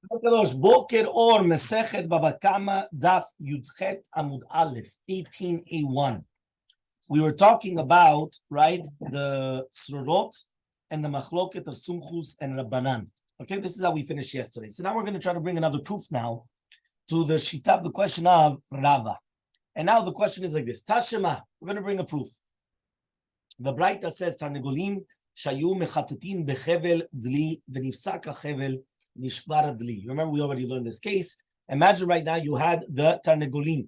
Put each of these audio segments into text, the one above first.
Boker or Masechet Bava Kamma daf Amud Aleph 18a1. We were talking about, right, the Srurot and the Machloket of Sumchus and Rabbanan. Okay, this is how we finished yesterday. So now we're going to try to bring another proof now to the Shita, the question of Rava. And now the question is like this. Tashema, we're going to bring a proof. The Braita says, Tarnegolim shayu mechatetin bechevel dli v'nifsak hachevel nishbar dli. Remember, we already learned this case. Imagine right now you had the Tarnegolim.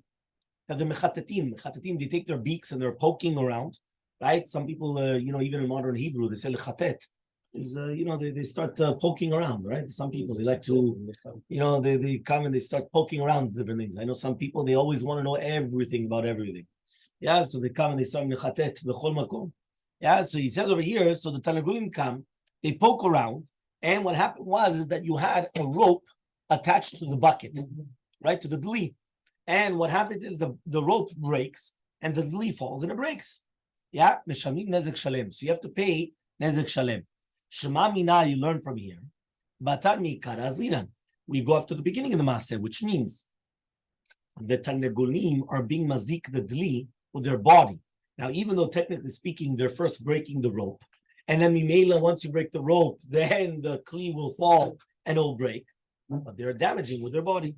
Now the mechatetin, they take their beaks and they're poking around, right? Some people, even in modern Hebrew, they say lechatet. Is they start poking around, right? Some people they like to, they come and they start poking around different things. I know some people they always want to know everything about everything. Yeah, so they come and they start mechatet b'chol makom. Yeah, so he says over here, so the Tanagulim come, they poke around, and what happened is that you had a rope attached to the bucket, right, to the dli. And what happens is the rope breaks, and the dli falls, and it breaks. Yeah, meshamim nezek shalem. So you have to pay nezek shalem. Shema mina, you learn from here. Batar mikar azinan. We go after the beginning of the Maseh, which means the Tanagulim are being mazik the dli with their body. Now, even though technically speaking, they're first breaking the rope, and then Mimela, once you break the rope, then the kli will fall and it'll break, but they're damaging with their body.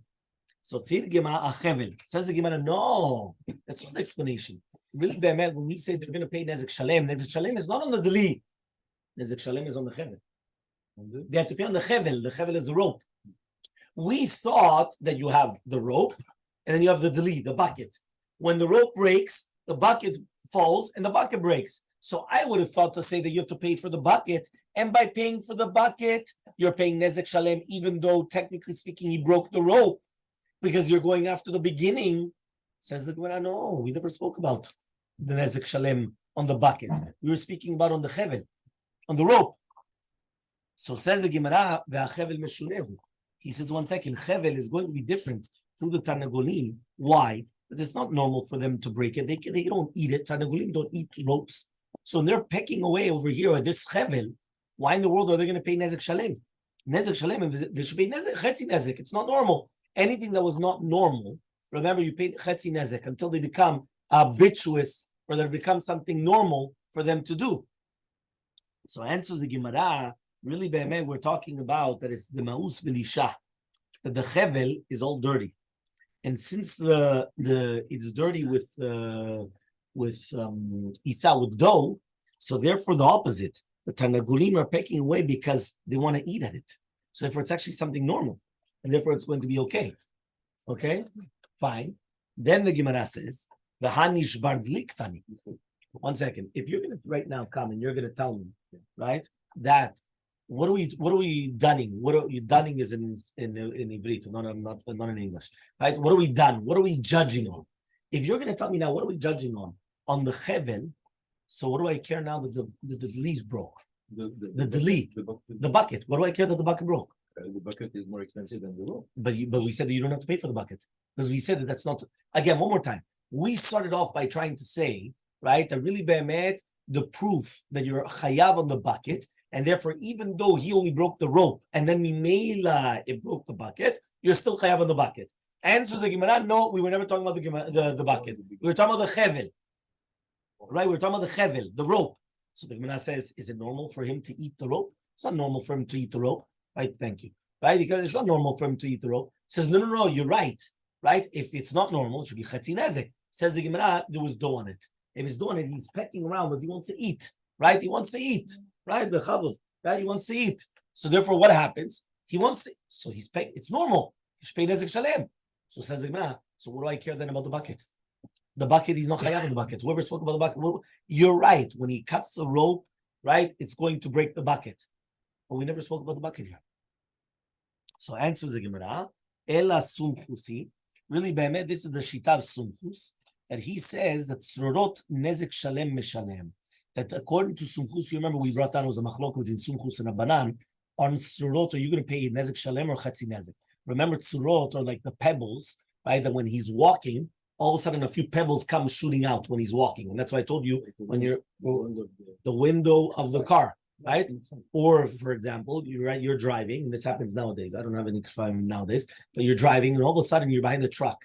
So Tirgema Achevel says the Gemara, no, that's not the explanation. Really, when we say they're going to pay Nezek Shalem is not on the Deli. Nezek Shalem is on the Chevel. They have to pay on the Chevel. The Chevel is the rope. We thought that you have the rope and then you have the Deli, the bucket. When the rope breaks, the bucket falls and the bucket breaks. So I would have thought to say that you have to pay for the bucket, and by paying for the bucket, you're paying Nezek Shalem, even though technically speaking, he broke the rope. Because you're going after the beginning, says the Gemara, no, we never spoke about the Nezek Shalem on the bucket. We were speaking about on the Chevel, on the rope. So says the Gemara, ve'achevel meshunehu. He says, one second, Chevel is going to be different through the Tarnagolim. Why? Because it's not normal for them to break it. They don't eat it. Tarnagolim don't eat ropes. So when they're pecking away over here at this Chevel, why in the world are they going to pay Nezek Shalem? Nezek Shalem, they should pay Nezek, Chetzi Nezek. It's not normal. Anything that was not normal, remember, you pay Chetzi Nezek until they become habituous or they become something normal for them to do. So answers the Gemara, really, Be'emet, we're talking about that it's the Ma'us B'lisha, that the Chevel is all dirty. And since it's dirty with Isa, with dough, so therefore the opposite. The Tarnagulim are pecking away because they want to eat at it. So therefore it's actually something normal. And therefore it's going to be okay. Okay? Fine. Then the Gemara says, V'hanish bardlik tani. One second. If you're going to right now come and you're going to tell me, right, that what are we dunning? Dunning is in Ivrit, not in English. Right? What are we done? What are we judging on? If you're going to tell me now, what are we judging on? On the Chevel, so what do I care now that the deli broke? The bucket. What do I care that the bucket broke? The bucket is more expensive than the rope. But we said that you don't have to pay for the bucket. Because we said that that's not... Again, one more time. We started off by trying to say, right, that really be'emet, the proof that you're chayav on the bucket, and therefore, even though he only broke the rope, and then mimela, it broke the bucket, you're still chayav on the bucket. Answers the Gemara, no, we were never talking about the bucket. We were talking about the chevel. Right, we were talking about the chevel, the rope. So the Gemara says, is it normal for him to eat the rope? It's not normal for him to eat the rope. Right, thank you. Right, because it's not normal for him to eat the rope. Says, no, you're right. Right, if it's not normal, it should be chetzi nezek. Says the Gemara, there was dough on it. If it's dough on it, he's pecking around because he wants to eat. Right, he wants to eat. Right, right, he wants to eat. So therefore, what happens? He wants to. So he's paying. It's normal. He should pay nezek shalem. So says the Gemara. So what do I care then about the bucket? The bucket, he's not chayav in the bucket. Whoever spoke about the bucket, you're right. When he cuts the rope, right, it's going to break the bucket. But we never spoke about the bucket here. So answers the Gemara, Ela Sumchusi. Really, Be'emet, this is the Shita of Sumchus, that he says that Srorot Nezek Shalem Meshalem. That according to Sumchus, you remember we brought down, was a machlok between Sumchus and Rabbanan. On Srorot, are you going to pay Nezek Shalem or Chetzi Nezek? Remember, Srorot are like the pebbles, right? That when he's walking, all of a sudden a few pebbles come shooting out when he's walking. And that's why I told you, when you're the window of the car. right? Or, for example, you're driving, and this happens nowadays. I don't have any crime nowadays, but you're driving, and all of a sudden you're behind the truck.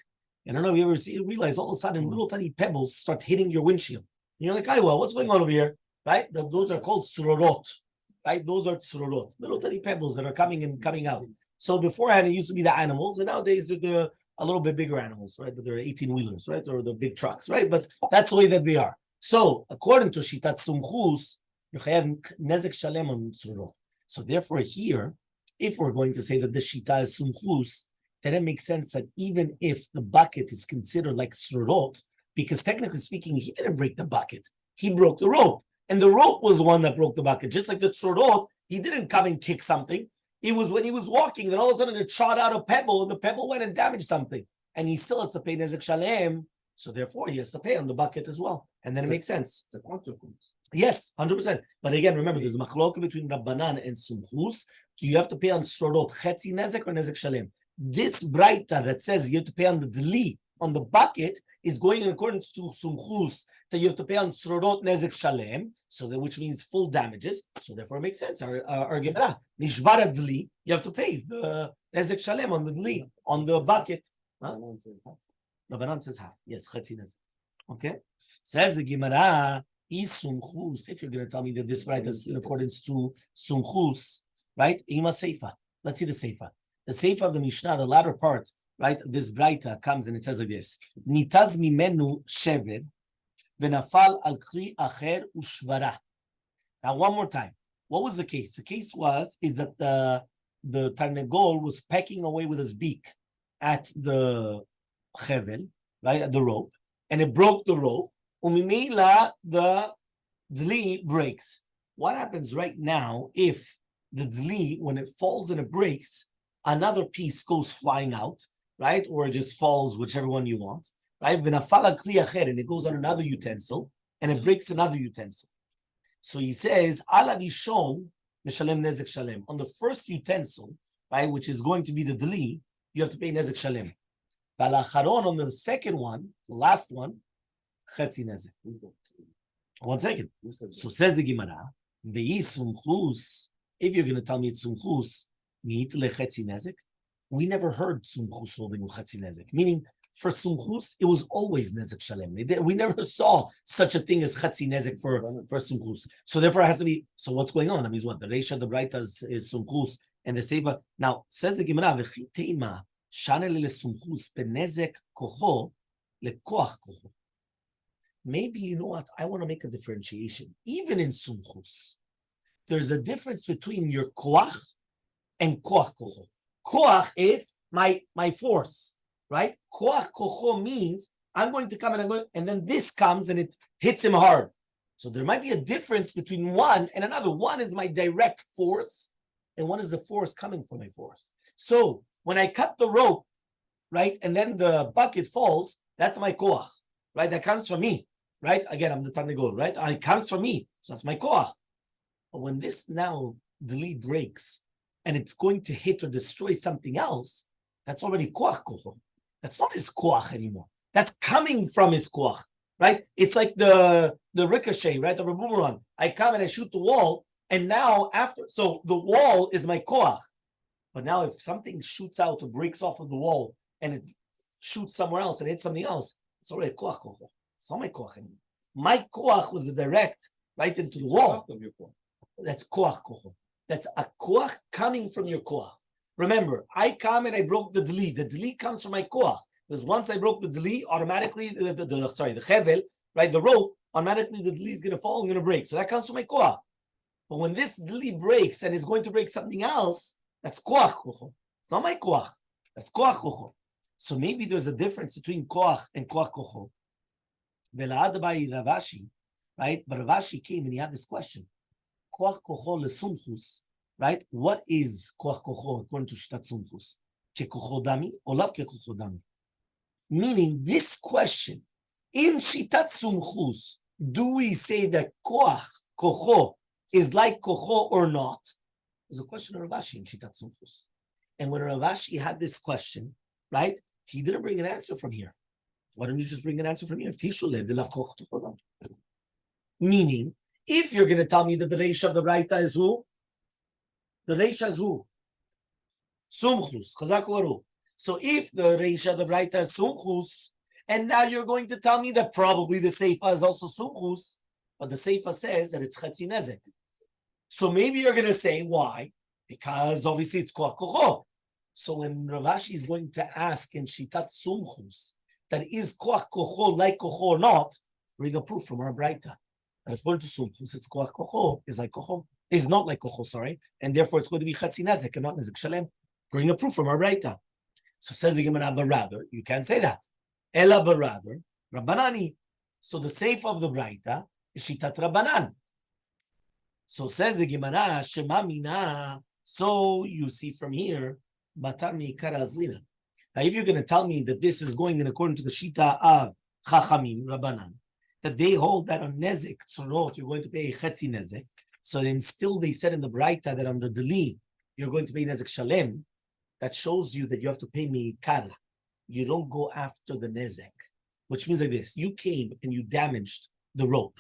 And I don't know if you ever realize all of a sudden little tiny pebbles start hitting your windshield. And you're like, well, what's going on over here? Right? Those are called surorot. Right? Those are surorot, little tiny pebbles that are coming out. So beforehand, it used to be the animals, and nowadays they're a little bit bigger animals, right? But they're 18-wheelers, right? Or the big trucks, right? But that's the way that they are. So according to Shitat Sumchus, you have nezek shalem on surorot. So therefore here, if we're going to say that the Shita is Sumchus, then it makes sense that even if the bucket is considered like surorot, because technically speaking, he didn't break the bucket. He broke the rope. And the rope was the one that broke the bucket. Just like the surorot, he didn't come and kick something. It was when he was walking, then all of a sudden it shot out a pebble, and the pebble went and damaged something. And he still has to pay nezek shalem. So therefore, he has to pay on the bucket as well. And then it makes sense. It's a consequence. Yes, 100%. But again, remember, there's a machlok between Rabbanan and Sumchus. Do you have to pay on surorot chetzi nezek or nezek shalem? This braita that says you have to pay on the dli, on the bucket, is going in accordance to Sumchus, that you have to pay on surorot nezek shalem, so that, which means full damages. So therefore it makes sense. Our Gemara, nishbara dli, you have to pay the nezek shalem on the dli, on the bucket. Rabbanan says half. Yes, chetzi nezek. Okay? Says the Gemara, is Sumchus, if you're going to tell me that this braita is in accordance to Sumchus, right? Ima seifa. Let's see the seifa. The seifa of the Mishnah, the latter part, right? This braita comes and it says like this: Nitaz mimenu shever v'nafal al kli acher ushvara. Now, one more time. What was the case? The case is that the tarnegol was pecking away with his beak at the chevel, right, at the rope, and it broke the rope. Umimila, the dli breaks. What happens right now if the dli, when it falls and it breaks, another piece goes flying out, right? Or it just falls, whichever one you want, right? And it goes on another utensil, and it breaks another utensil. So he says, ala rishon meshalem nezek shalem. On the first utensil, right, which is going to be the dli, you have to pay nezek shalem. On the second one, the last one, chetzi nezek. 1 second. So says the Gemara, if you're going to tell me it's sumchus, we never heard sumchus holding with chetzi nezek. Meaning, for sumchus, it was always nezek shalem. We never saw such a thing as chetzi nezek for sumchus. So therefore, it has to be. So what's going on? That means what? The reisha, the braita is sumchus, and the seifa. Now says the Gemara, v'chiteima shane le sumchus benezek kocho lekoach kocho. Maybe you know what? I want to make a differentiation. Even in sumchus, there's a difference between your koach and koach kocho. Koach is my force, right? Koach kocho means I'm going to come and then this comes and it hits him hard. So there might be a difference between one and another. One is my direct force, and one is the force coming from my force. So when I cut the rope, right, and then the bucket falls, that's my koach, right? That comes from me, right? Again, I'm the tarnegol, right? It comes from me, so that's my koach. But when this now dli breaks, and it's going to hit or destroy something else, that's already koach kocho. That's not his koach anymore. That's coming from his koach, right? It's like the ricochet, right, of a boomerang. I come and I shoot the wall, and now so the wall is my koach. But now if something shoots out or breaks off of the wall, and it shoots somewhere else and hits something else, it's already koach kocho. It's not my koach anymore. My koach was a direct right into the wall. That's koach kocho. That's a koach coming from your koach. Remember, I come and I broke the dli. The dli comes from my koach. Because once I broke the dli, automatically, the chevel, right, the rope, automatically the dli is going to fall and going to break. So that comes from my koach. But when this dli breaks and is going to break something else, that's koach kocho. It's not my koach. That's koach kocho. So maybe there's a difference between koach and koach kocho. Ravashi, right? But Ravashi came and he had this question. Koach kocho lesumchus, right? What is koach kocho according to Shitat Sumchus? Kekocho dami or lav kekocho dami? Meaning this question, in Shitat Sumchus, do we say that koach kocho is like kocho or not? There's a question of Ravashi in Shitat Sumchus. And when Ravashi had this question, right, he didn't bring an answer from here. Why don't you just bring an answer from here? Meaning, If you're going to tell me that the Reisha of the Braita is who? The Reisha is who? Sumchus. Chazak Baruch. So if the Reisha of the Braita is Sumchus, and now you're going to tell me that probably the Seifa is also Sumchus, but the Seifa says that it's Chatzi Nezek. So maybe you're going to say, why? Because obviously it's Koach Kocho. So when Rav Ashi is going to ask in Shitat Sumchus, that is Koach Kocho like Kocho or not, bring a proof from our Braita. That according to Sumchus, it's Koach Kocho, is like Kocho, is not like Kocho, sorry, and therefore it's going to be Chatzi Nezek and not Nezek Shalem. Bring a proof from our Braita. So says the Gemara, but rather, you can't say that. Ela, but rather, Rabbanani. So the safe of the Braita is Shitat Rabbanan. So says the Gemara, Shema Mina. So you see from here, Batar Meikar Azlina. Now, if you're going to tell me that this is going in according to the Shita of Chachamim, Rabbanan, that they hold that on Nezek Tzorot, you're going to pay Chetzi Nezek. So then still they said in the Braita that on the Deli, you're going to pay Nezek Shalem. That shows you that you have to pay Meikara. You don't go after the Nezek. Which means like this, you came and you damaged the rope.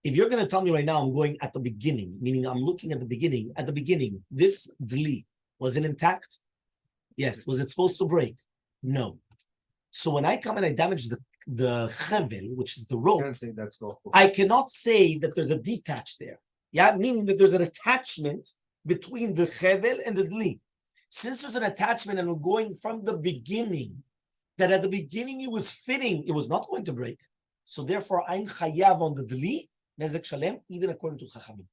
If you're going to tell me right now, I'm going at the beginning, meaning I'm looking at the beginning, this Deli, was it intact? Yes. Was it supposed to break? No. So when I come and I damage the chevel, which is the rope, I cannot say that there's a detach there. Yeah, meaning that there's an attachment between the chevel and the Deli. Since there's an attachment and we're going from the beginning, that at the beginning it was fitting, it was not going to break. So therefore, I'm chayav on the Deli, Nezek Shalem, even according to Chachamim.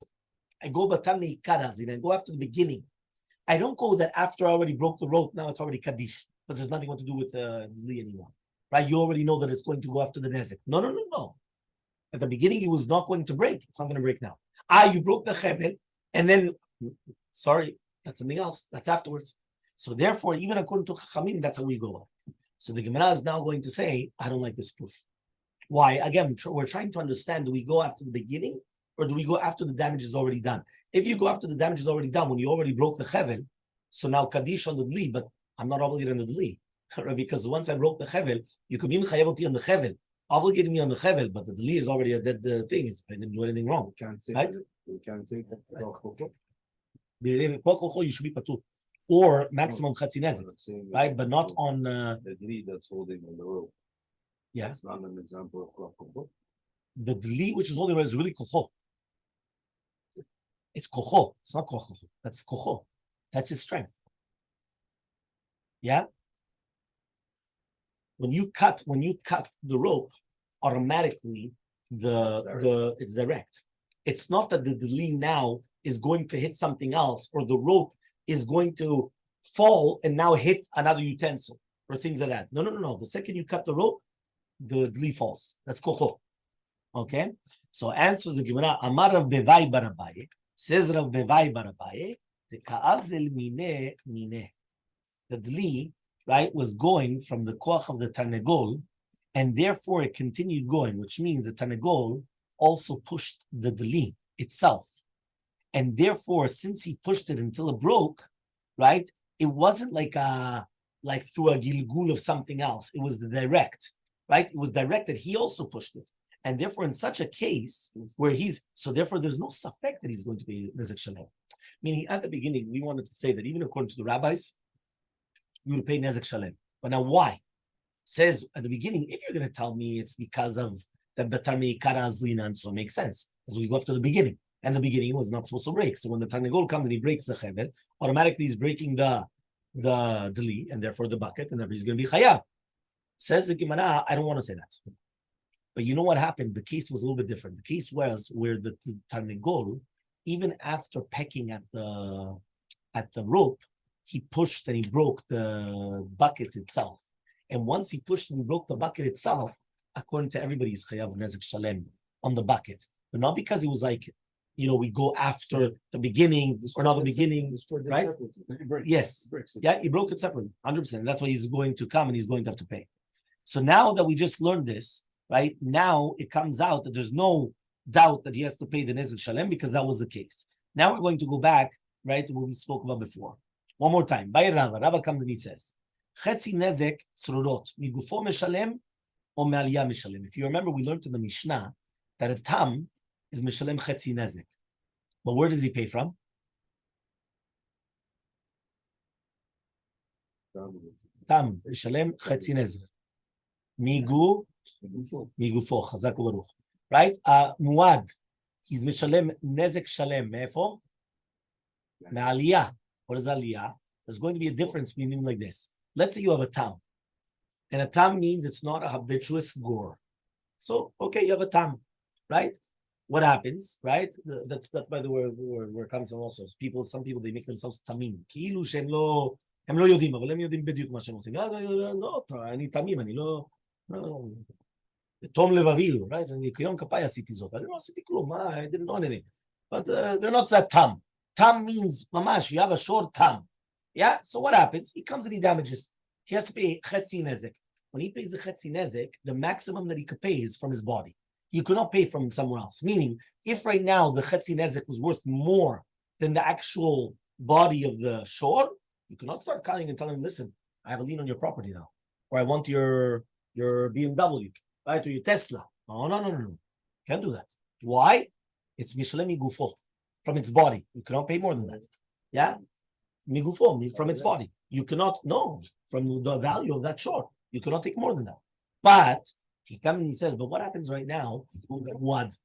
I go Batam Meikarazin, I go after the beginning. I don't go that after I already broke the rope, now it's already Kaddish, because there's nothing to do with the Deli anymore. Right? You already know that it's going to go after the Nezek. No. At the beginning, it was not going to break. It's not going to break now. You broke the Chevel, and then, sorry, that's something else. That's afterwards. So therefore, even according to Chachamim, that's how we go. So the Gemara is now going to say, I don't like this proof. Why? Again, we're trying to understand, do we go after the beginning or do we go after the damage is already done? If you go after the damage is already done, when you already broke the Chevel, so now Kaddish on the Deli, but I'm not obligated on the Deli. Because once I broke the Chevel, you could be Mechayevoti on the Chevel, obligating me on the Chevel, but the Deli is already a dead thing. I didn't do anything wrong. We can't say right? We can't say that. You should be Patu. Or maximum Chatzi Nezek, right? But not on... the Deli that's holding on the rope. Yeah. It's not an example of Koch. The Deli, which is holding on, is really Kocho. It's Kocho. It's not Kocho. That's Kocho. That's his strength. Yeah? When you cut the rope, automatically it's direct. It's not that the Deli now is going to hit something else, or the rope is going to fall and now hit another utensil or things like that. No. The second you cut the rope, the Deli falls. That's Kocho. Okay? So answers the Gemara, Amar Rav Bevai Barabaye, says Rav Bevai Barabaye, the Ka'azel Mine. The Deli, right, was going from the koach of the Tarnegol, and therefore it continued going, which means the Tarnegol also pushed the Deli itself. And therefore, since he pushed it until it broke, right, it wasn't like through a gilgul of something else. It was the direct, right? It was direct that he also pushed it. And therefore, in such a case where therefore there's no suspect that he's going to be Nezek Shalem. Meaning, at the beginning, we wanted to say that even according to the rabbis, you would pay Nezek Shalem. But now why? Says at the beginning, if you're going to tell me it's because of the Batar Meikara Azlina, and so it makes sense. Because we go after the beginning. And the beginning was not supposed to break. So when the Tarnegol comes and he breaks the Chevel, automatically he's breaking the Deli, and therefore the bucket, and therefore he's going to be Chayav. Says the Gemara, I don't want to say that. But you know what happened? The case was a little bit different. The case was where the Tarnegol, even after pecking at the rope, he pushed and he broke the bucket itself. And once he pushed and he broke the bucket itself, according to everybody, he's Chayav Nezek Shalem on the bucket. But not because he was like, we go after the beginning or not the beginning, right? Yes. Yeah, he broke it separately, 100%. That's why he's going to come and he's going to have to pay. So now that we just learned this, right? Now it comes out that there's no doubt that he has to pay the Nezek Shalem because that was the case. Now we're going to go back, right, to what we spoke about before. One more time. By Rava. Rava comes and he says, Chetzi Nezek Tzrurot, Migufo Meshalem or Me'aliyah Meshalem. If you remember, we learned in the Mishnah that a tam is Mishalem Chetzi Nezek. But where does he pay from? Tam, Mishalem Chetzi Nezek. Migufo, Chazak u'baruch. Right? Muad, he's Mishalem Nezek Shalem. Me'efo? Me'aliyah. What is aliyah? There's going to be a difference meaning like this. Let's say you have a tam. And a tam means it's not a habituous gore. So, okay, you have a tam, right? What happens, right? That's by the way where it comes from also. Some people, they make themselves tamim. כאילו שהם לא יודעים, אבל הם יודעים בדיוק מה שהם עושים. לא, אני תמים, אני לא... תום לבבי, right? אני כיום כפיי עשיתי זאת. אני לא עשיתי כלום, I didn't know anything. But they're not that tam. Tam means, mamash, you have a short tam. Yeah, so what happens? He comes and he damages. He has to pay chetzi nezek. When he pays the chetzi nezek, the maximum that he could pay is from his body. You cannot pay from somewhere else. Meaning, if right now the chetzi nezek was worth more than the actual body of the shore, you cannot start calling and telling him, listen, I have a lien on your property now. Or I want your BMW, right? Or your Tesla. No. Can't do that. Why? It's mishlemi gufo, from its body. You cannot pay more than that. Yeah? Migufo, from its body. You cannot, no, from the value of that shore. You cannot take more than that. But he comes and he says, but what happens right now? Muad.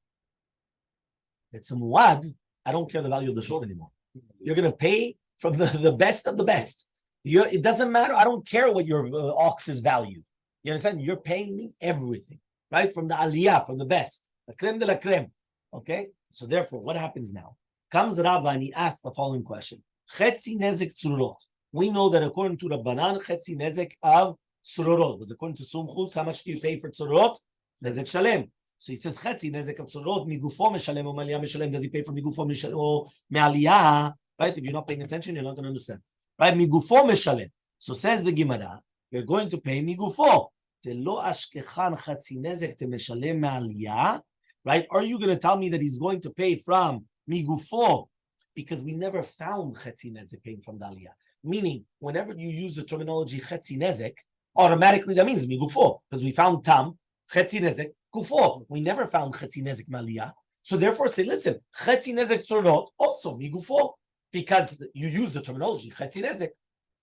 It's a muad. I don't care the value of the shore anymore. You're going to pay from the best of the best. It doesn't matter. I don't care what your ox is valued. You understand? You're paying me everything, right? From the aliyah, from the best. The creme de la creme. Okay? So therefore, what happens now? Comes Rabbi and he asks the following question. Chetzi nezek tzurot. We know that according to Rabbanan, chetzi nezek of tzurot was according to Sumchus. How much do you pay for tzurot? Nezek shalem. So he says chetzi nezek of tzurot migufo meshalem or maliyah meshalem. Does he pay for migufo meshalem or me'aliyah? Right? If you're not paying attention, you're not going to understand. Right? Migufo meshalem. So says the Gemara, you're going to pay migufo. Telo ashkechan chetzi nezek te meshalem me'aliyah. Right? Are you going to tell me that he's going to pay from migufo? Because we never found chetzi nezek paying from the aliyah. Meaning, whenever you use the terminology chetzi nezek, automatically that means migufo. Because we found tam, chetzi nezek, gufo. We never found chetzi nezek maliyah. So therefore say, listen, chetzi nezek tzorot, also migufo. Because you use the terminology chetzi nezek.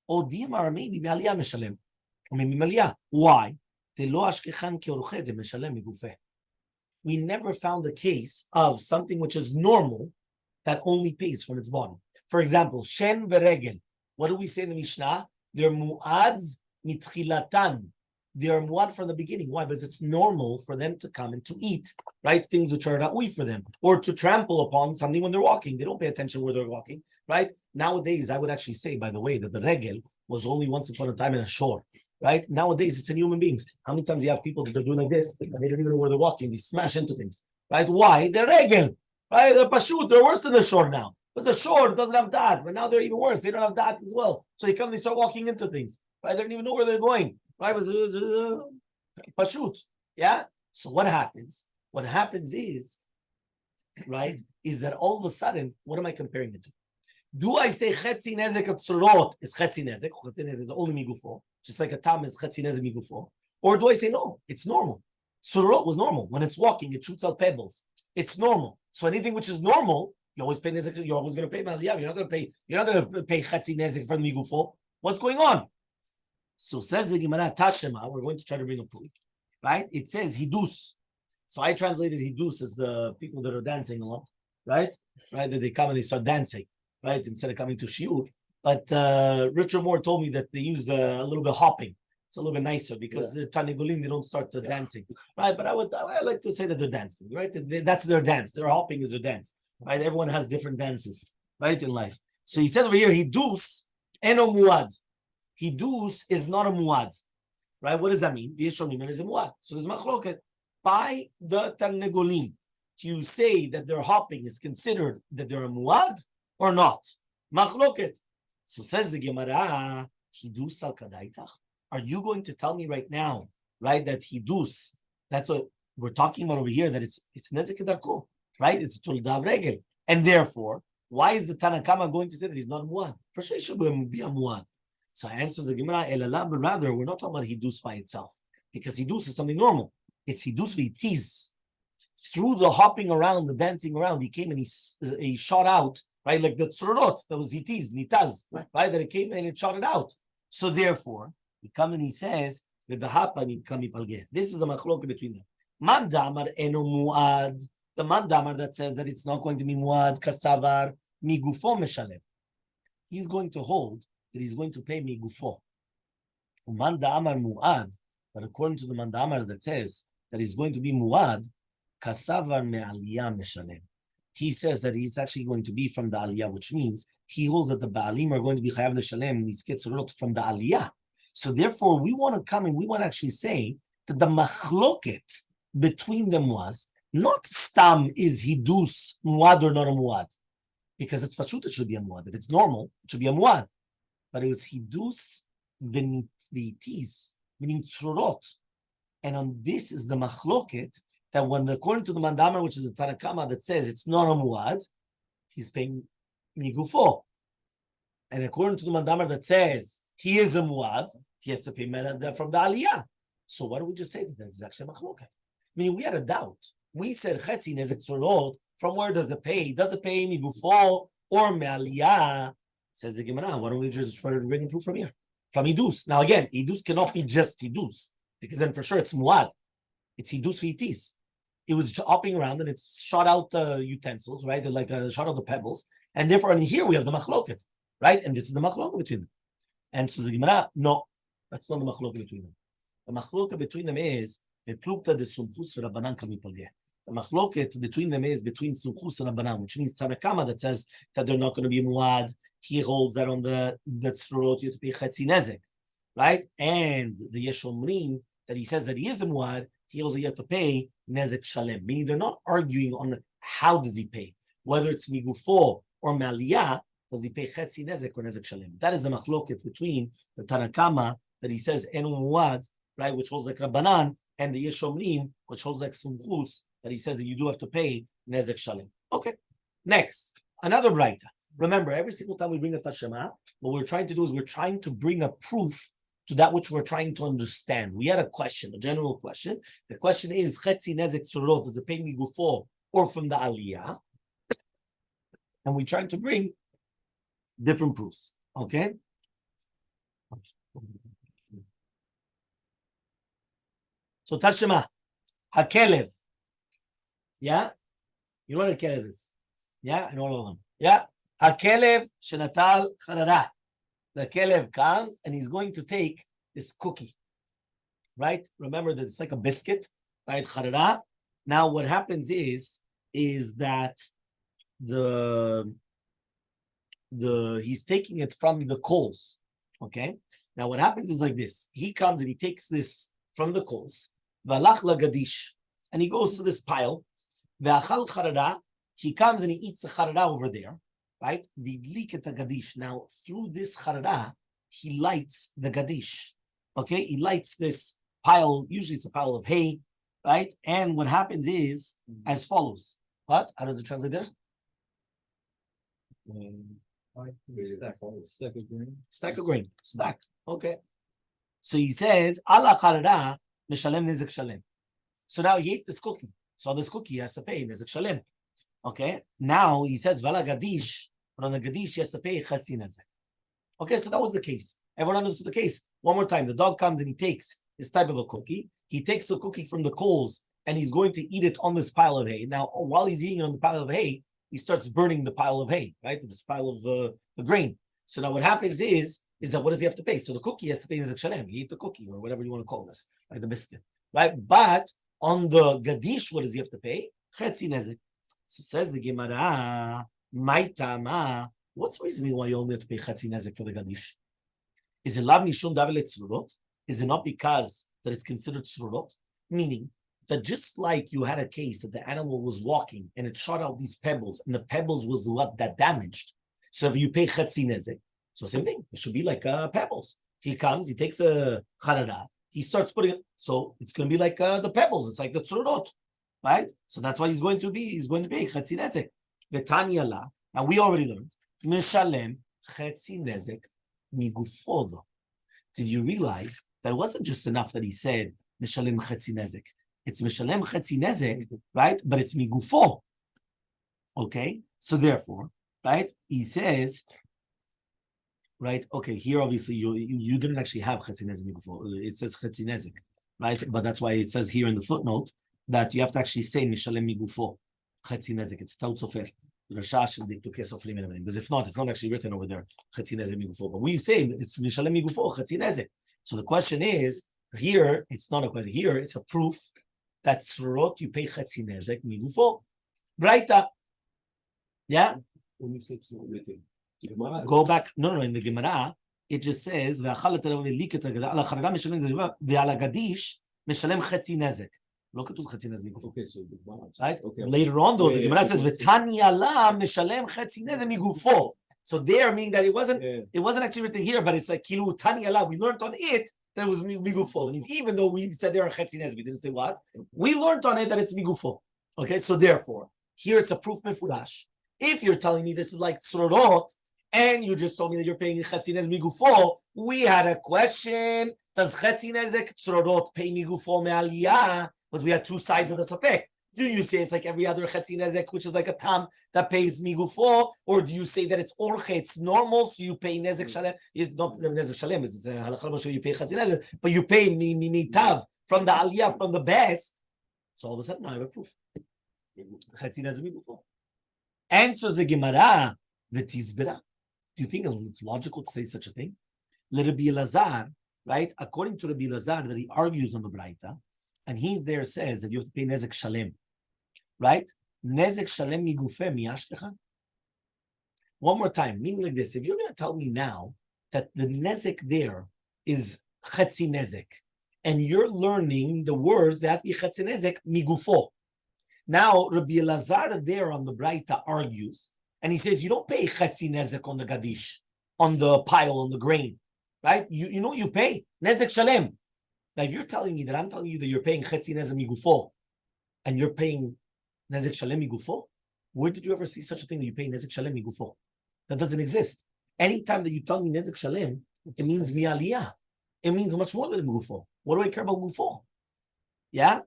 Odim are maybe maliyah meshalem. Or maybe maliyah. Why? Telo ashkechan keorche de meshalem migufeh. We never found a case of something which is normal that only pays from its body. For example, shen veregel. What do we say in the Mishnah? They're mu'ads mitchilatan. They're mu'ad from the beginning. Why? Because it's normal for them to come and to eat, right? Things which are na'ui for them, or to trample upon something when they're walking. They don't pay attention where they're walking, right? Nowadays, I would actually say, by the way, that the regel was only once upon a time in a shore, right? Nowadays, it's in human beings. How many times you have people that are doing like this, and they don't even know where they're walking, they smash into things, right? Why? They're regel, right? They're pashut, they're worse than the shore now. But the shore doesn't have that, but now they're even worse. They don't have that as well. So they come, they start walking into things, right? They don't even know where they're going, right? Pashut, yeah? So what happens? What happens is, right, is that all of a sudden, what am I comparing it to? Do I say chetzi nezek of tzorot is chetzi nezek? Chetzi nezek is only migufo, just like a tam is chetzi nezek migufo. Or do I say no? It's normal. Tzorot was normal. When it's walking, it shoots out pebbles. It's normal. So anything which is normal, you always pay nezek. You're always going to pay maliyah. You're not going to pay chetzi nezek from migufo. What's going on? So says the Gemara Tashema. We're going to try to bring a proof, right? It says hidus. So I translated hidus as the people that are dancing a lot, right? Right, that they come and they start dancing, right, instead of coming to shiur. But Richard Moore told me that they use a little bit hopping. It's a little bit nicer because the Tanigulim, they don't start dancing, right? But I like to say that they're dancing, right? That's their dance. Their hopping is their dance, right? Everyone has different dances, right, in life. So he says over here, hidus eno muad. Hidus is not a muad, right? What does that mean? V'yeshomim is a muad. So there's machloket. By the Tanigulim, do you say that their hopping is considered that they're a muad or not? Machloket. So says the Gemara, hidus al kadaitach. Are you going to tell me right now, right, that hidus, that's what we're talking about over here, that it's nezek darko, right? It's tuldav regel. And therefore, why is the Tanakama going to say that he's not muad? For sure, he should be a muad. So I answer the Gemara, elalah, but rather, we're not talking about hidus by itself, because hidus is something normal. It's hidus v'itiz. through the hopping around, the dancing around, he came and he shot out, right? Like the tzurot, that was itis, nitaz, right? That it came and it shot it out. So therefore, he comes and he says, this is a machloka between them. Man damar eno muad. The man damar that says that it's not going to be muad, kasavar, migufo meshalem. He's going to hold that he's going to pay migufo. Man damar muad, but according to the man damar that says that he's going to be muad, kasavar me'aliyah meshalem. He says that he's actually going to be from the aliyah, which means he holds that the baalim are going to be chayav l'shalem these ketzurot from the aliyah. So therefore, we want to come and we want to actually say that the machloket between them was not stam is hidus muad or not a muad, because it's pashut, it should be a muad. If it's normal, it should be a muad. But it was hidus v'nitis, meaning tzurot. And on this is the machloket that when according to the mandamar, which is the Tana Kamma that says it's not a muad, he's paying migufo. And according to the mandamar that says he is a muad, he has to pay from the aliyah. So why don't we just say that that's actually machloket? Meaning we had a doubt. We said chetzi nezek tzurot. From where does it pay? Does it pay migufo or me'aliyah? Says the Gemara. Why don't we just try to bring it proof from here? From idus. Now again, idus cannot be just idus, because then for sure it's muad. It's idus v'itis. It was hopping around and it's shot out utensils, right? They're like shot out the pebbles, and therefore in here we have the machloket, right? And this is the machloket between them. And so the Gemara, no, that's not the machloket between them. The machloket between them is the plukta de sumchus v'Rabbanan kamipalgeh. The machloket between them is between sumchus and Rabbanan, which means Tana Kamma that says that they're not going to be muad. He holds that on the tzurot you have to be chetzi nezek, right? And the Yeshomrim that he says that he is a muad, he also have to pay nezek shalem. Meaning they're not arguing on how does he pay, whether it's migufo or maliyah. Does he pay chetzi nezek or nezek shalem? That is a machloket between the Tana Kamma that he says enu muad, right, which holds like Rabbanan, and the Yeshomrim, which holds like sumchus, that he says that you do have to pay nezek shalem. Okay, next, another braita. Remember, every single time we bring a tashema, what we're trying to do is we're trying to bring a proof to that which we're trying to understand. We had a question, a general question. The question is, chetzi nezek tzurot, does it pay migufo or from the aliyah? And we're trying to bring different proofs, okay? So tashema, hakelev, yeah? You know what a kelev is? Yeah, and all of them. Yeah, hakelev shenatal charara. The kelev comes and he's going to take this cookie, right? Remember that it's like a biscuit, right? Charara. Now what happens is that he's taking it from the coals, okay? Now what happens is like this. He comes and he takes this from the coals, v'alach lagadish, and he goes to this pile, v'achal charara. He comes and he eats the charara over there, right? V'idlik et gadish. Now through this charara, he lights the gadish, okay? He lights this pile, usually it's a pile of hay, right? And what happens is as follows. What? How does it translate there? Stack of grain. Stack of grain. Stack. Okay. So he says, Allah charara mishalem nezek shalem. So now he ate this cookie. So this cookie he has to pay nezek shalem. Okay. Now he says, Vala gadish, but on the gadish he has to pay chatzi nezek. Okay, so that was the case. Everyone understood the case. One more time. The dog comes and he takes this type of a cookie. He takes the cookie from the coals and he's going to eat it on this pile of hay. Now, while he's eating it on the pile of hay, he starts burning the pile of hay, right? This pile of the grain. So now what happens is that what does he have to pay? So the cookie has to pay nezek shalem. He ate the cookie or whatever you want to call this, right? The biscuit, right? But on the gadish, what does he have to pay? Chetzi nezek. So says the Gemara, Maitama. What's the reasoning why you only have to pay chetzi nezek for the gadish? Is it lav mishum davelet tzurot? Is it not because that it's considered tzurot? Meaning that just like you had a case that the animal was walking and it shot out these pebbles and the pebbles was what that damaged. So if you pay chetzi nezek, so same thing. It should be like pebbles. He comes, he takes a charara, he starts putting it. So it's going to be like the pebbles. It's like the tzurot, right? So that's why he's going to pay chetzi nezek. V'tanya la. Now we already learned mishalem chetzi nezek migufodo. Did you realize that it wasn't just enough that he said mishalem chetzi nezek? It's Mishalem Chetzi Nezek, right? But it's Migufo. Okay? So therefore, right, he says, right, okay, here obviously you didn't actually have Chetzi Nezek Migufo. It says Chetzi Nezek, right? But that's why it says here in the footnote that you have to actually say Mishalem Migufo. Chetzi Nezek. It's Taut Sofer. Because if not, it's not actually written over there. Chetzi Nezek Migufo. But we say it's Mishalem Migufo, Chetzi Nezek. So the question is, here, it's not a question. Here, it's a proof that Surot, you pay Chetzi Nezek Migufo. Braita. Yeah? When you say it's not written, Go back. No, in the Gemara, it just says, ועל החרדה משלם זריבה, ועל הגדיש משלם חצי נזק. לא כתוב חצי נזק מגופו. Okay, so Right? okay. Later on, though, the Gemara says, ותניא לה משלם חצי נזק מגופו. So there, meaning that it wasn't actually written here, but it's like, כאילו, תניא לה, we learned on it that it was migufo. Means even though we said there are chetzi nezek, we didn't say what. We learned on it that it's migufo. Okay, so therefore, here it's a proof mefurash. If you're telling me this is like tzrorot, and you just told me that you're paying chetzi nezek migufo, we had a question. Does chetzi nezek tzrorot pay migufo me'aliyah? Because we had two sides of the safek. Do you say it's like every other chetzi nezek, which is like a tam that pays migufo, or do you say that it's orche, it's normal, so you pay nezek shalem? It's not nezek shalem, it's halachah you pay chetzi nezek, but you pay mitav from the aliyah, from the best. So all of a sudden, I have a proof. Chetzi nezek migufo. Answers the Gemara, v'tizbera. Do you think it's logical to say such a thing? Rabbi Elazar, right? According to Rabbi Elazar, that he argues on the Braita, and he there says that you have to pay nezek shalem, right? Nezek shalem migufe miyashkecha. One more time, meaning like this: if you're going to tell me now that the nezek there is chetzi nezek, and you're learning the words that has to be chetzi nezek migufo. Now Rabbi Elazar there on the Braita argues, and he says you don't pay chetzi nezek on the gadish, on the pile, on the grain, right? You know what you pay? Nezek shalem. Now, if you're telling me that I'm telling you that you're paying chetzi nezek migufo, and you're paying nezek shalem migufo, where did you ever see such a thing that you pay nezek shalem migufo? That doesn't exist. Anytime that you tell me nezek shalem, it means mi'aliyah. It means much more than migufo. What do I care about migufo? Yeah?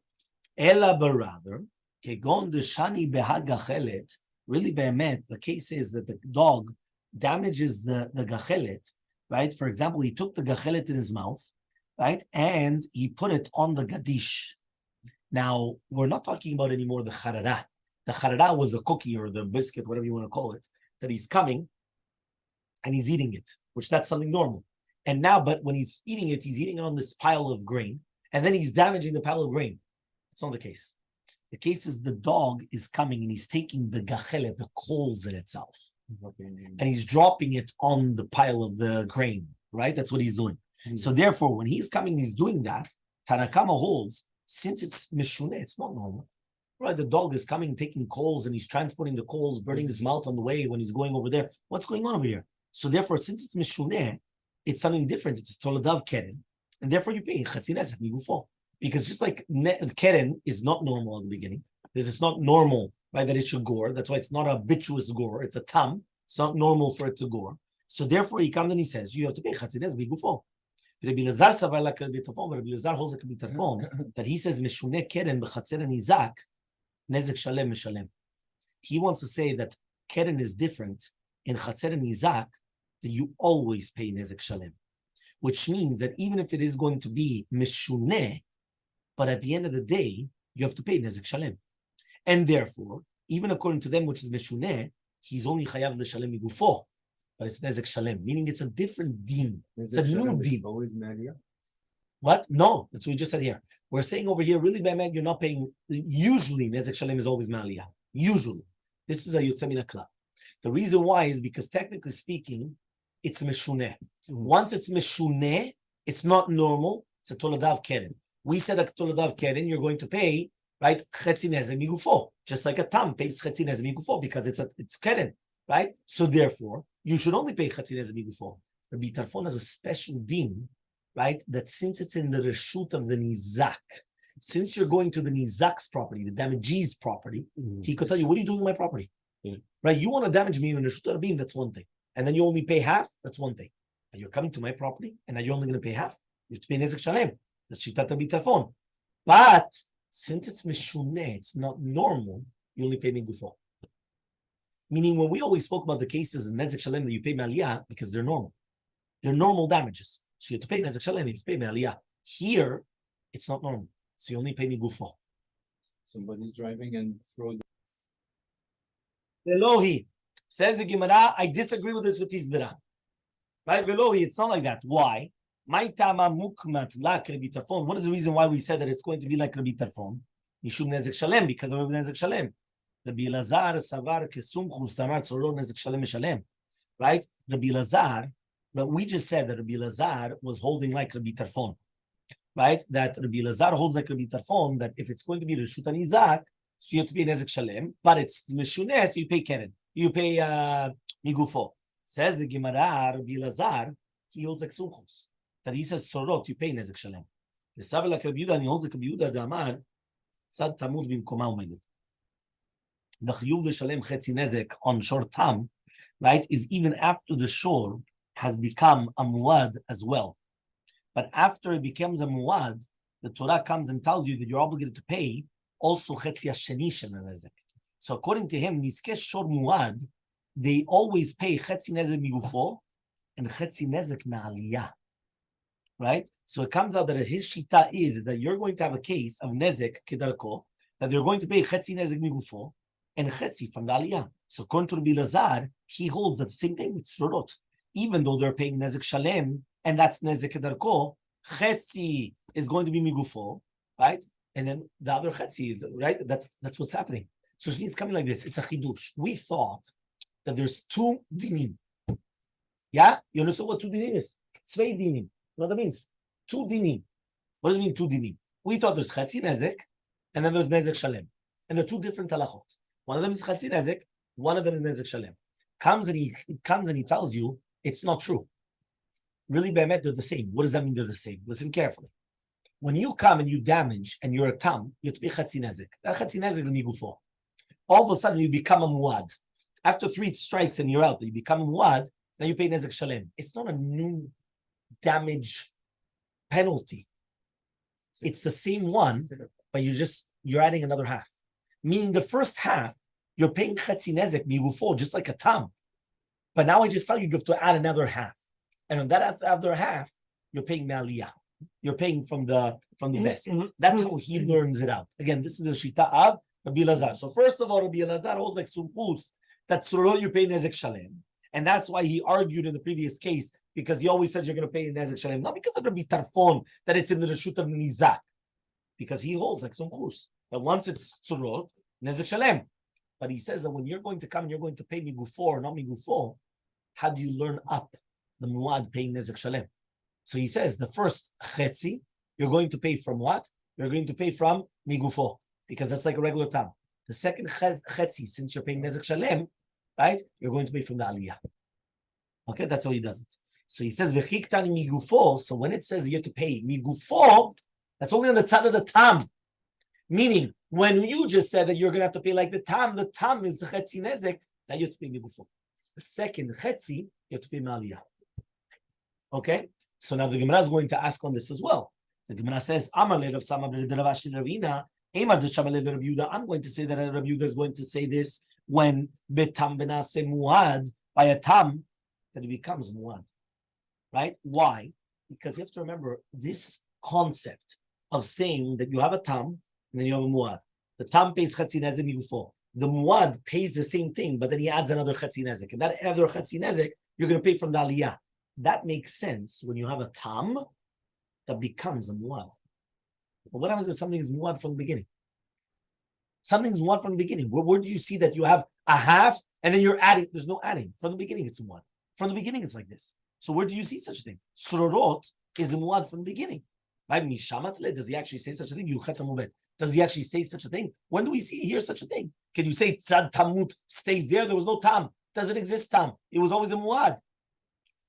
Ela b'rather, kegon deshani behagachelet, really be'emet, the case is that the dog damages the gachelet, right? For example, he took the gachelet in his mouth, right? And he put it on the gadish. Now, we're not talking about anymore the charara. The charara was the cookie or the biscuit, whatever you want to call it, that he's coming and he's eating it, which that's something normal. And now, but when he's eating it on this pile of grain, and then he's damaging the pile of grain. It's not the case. The case is the dog is coming and he's taking the gachelet, the coals in itself, and he's dropping it on the pile of the grain, right? That's what he's doing. So therefore, when he's coming, he's doing that. Tanakama holds, since it's mishune, it's not normal. Right? The dog is coming, taking coals, and he's transporting the coals, burning his mouth on the way when he's going over there. What's going on over here? So therefore, since it's mishune, it's something different. It's a toladav keren, and therefore you pay chetzi nezek migufo. Because just like keren is not normal at the beginning, because it's not normal, right, that it should gore. That's why it's not a habituous gore. It's a tam. It's not normal for it to gore. So therefore, he comes and he says, you have to pay chetzi nezek migufo. Rabbi Elazar savar like Rabbi Tarfon, but Rabbi Elazar holds like Rabbi Tarfon that he says meshune keren b'chatzer nizak nezek shalem mishalem. He wants to say that keren is different in chatzer nizak, that you always pay nezek shalem, which means that even if it is going to be meshune, but at the end of the day you have to pay nezek shalem, and therefore even according to them, which is meshune, he's only chayav l'shalem migufo. But it's nezek shalem, meaning it's a different din. It's a new din. What? No, that's what we just said here. We're saying over here, really, bad you're not paying. Usually, nezek shalem is always maliyah. Usually. This is a yotze min hakla. The reason why is because technically speaking, it's meshuneh. Once it's meshuneh, it's not normal. It's a toladav keren. We said a toladav keren, you're going to pay, right, chetzi nezek migufo. Just like a tam pays chetzi nezek migufo because it's keren, right? So therefore, you should only pay chetzi nezek migufo. Rabbi Tarfon has a special din, right? That since it's in the reshut of the nizak, since you're going to the nizak's property, the damagee's property, he could tell you, what are you doing with my property? Right? You want to damage me in reshut rabim, that's one thing. And then you only pay half, that's one thing. But you're coming to my property, and now you're only going to pay half. You have to pay nezek shalem. That's shitat Rabbi Tarfon. But since it's mishuneh, it's not normal, you only pay migufo. Meaning, when we always spoke about the cases in nezek shalem that you pay me'aliyah because they're normal. They're normal damages. So you have to pay nezek shalem, you have to pay me'aliyah. Here, it's not normal. So you only pay migufo. Somebody's driving and throw the Velohi. Says the Gemara, I disagree with this with Tizvira. Right? Velohi, it's not like that. Why? What is the reason why we said that it's going to be like Rabbi Tarfon? Mishum nezek shalem, because of nezek shalem. Rabbi Elazar savar kesumchus tamar tzoro nezek shalem mishalem. Right? Rabbi Elazar, but we just said that Rabbi Elazar was holding like Rabbi Tarfon. Right? That Rabbi Elazar holds like Rabbi Tarfon, that if it's going to be Reshut Nizak, so you have to pay nezek shalem, but it's mishuneh, so you pay keren. You pay migufo. Says the Gemara, Rabbi Elazar, he holds like sumchus. That he says sorot, you pay nezek shalem. The savar like Rabbi Yehuda, and he holds like Rabbi Yehuda, the Amar, sad tamud bimkoma umedet. The chiyuv l'shalem chetzi nezek on shor tam, right, is even after the shor has become a muad as well. But after it becomes a muad, the Torah comes and tells you that you're obligated to pay also chetzi hasheni shel nezek. So according to him, niskeh shor muad, they always pay chetzi nezek migufo and chetzi nezek me'aliyah. Right? So it comes out that his shita is that you're going to have a case of nezek kedarko, that they're going to pay chetzi nezek migufo and chetzi from the aliyah. So according to Rabbi Elazar, he holds that the same thing with srorot. Even though they're paying nezek shalem, and that's nezek kedarko, chetzi is going to be migufo, right? And then the other chetzi is, right? That's what's happening. So it's coming like this. It's a chidush. We thought that there's two dinim. Yeah? You understand what two dinim is? Zwei dinim. You know what that means? Two dinim. What does it mean, two dinim? We thought there's chetzi nezek, and then there's nezek shalem. And they're two different halachot. One of them is chetzi nezek, one of them is nezek shalem. Comes and he tells you it's not true. Really, be'emet, they're the same. What does that mean they're the same? Listen carefully. When you come and you damage and you're a tam, you have to pay chetzi nezek. That chetzi nezek is migufo. All of a sudden you become a muad. After 3 strikes and you're out, you become a muad, now you pay nezek shalem. It's not a new damage penalty. It's the same one, but you're adding another half. Meaning the first half, you're paying chetzi nezek migufo, just like a tam. But now I just tell you have to add another half. And on that other half, you're paying me'aliyah. You're paying from the best. That's how he learns it out. Again, this is the shita of Rabbi Elazar. So first of all, Rabbi Elazar holds like sumchus, that surot you pay nezek shalem. And that's why he argued in the previous case, because he always says you're going to pay nezek shalem, not because of Rabbi Tarfon, that it's in the reshut of nizak, because he holds like sumchus. But once it's surot, nezek shalem. But he says that when you're going to come and you're going to pay migufo or not migufo, how do you learn up the muad paying nezek shalem? So he says the first chetzi, you're going to pay from what? You're going to pay from migufo, because that's like a regular tam. The second chetzi, since you're paying nezek shalem, right? You're going to pay from the aliyah. Okay, that's how he does it. So he says v'chiktani migufo. So when it says you have to pay migufo, that's only on the side of the tam. Meaning, when you just said that you're going to have to pay like the tam is the chetzi nezek, that you have to pay migufo. The second chetzi, you have to pay maliyah. Okay? So now the Gemara is going to ask on this as well. The Gemara says, I'm going to say that Rabbi Yehuda is going to say this when betam benase muad, by a tam, that it becomes muad. Right? Why? Because you have to remember this concept of saying that you have a tam and then you have a muad. The tam pays chetzi nezek migufo. The muad pays the same thing, but then he adds another chetzi nezek. And that other chetzi nezek, you're going to pay from the aliyah. That makes sense when you have a tam that becomes a muad. But what happens if something is muad from the beginning? Something's muad from the beginning. Where do you see that you have a half and then you're adding? There's no adding. From the beginning, it's a muad. From the beginning, it's like this. So where do you see such a thing? Surorot is a muad from the beginning. Right? Mishamatle, does he actually say such a thing? Does he actually say such a thing? When do we hear such a thing? Can you say tzad tamut stays there? There was no tam. Doesn't exist tam. It was always a muad.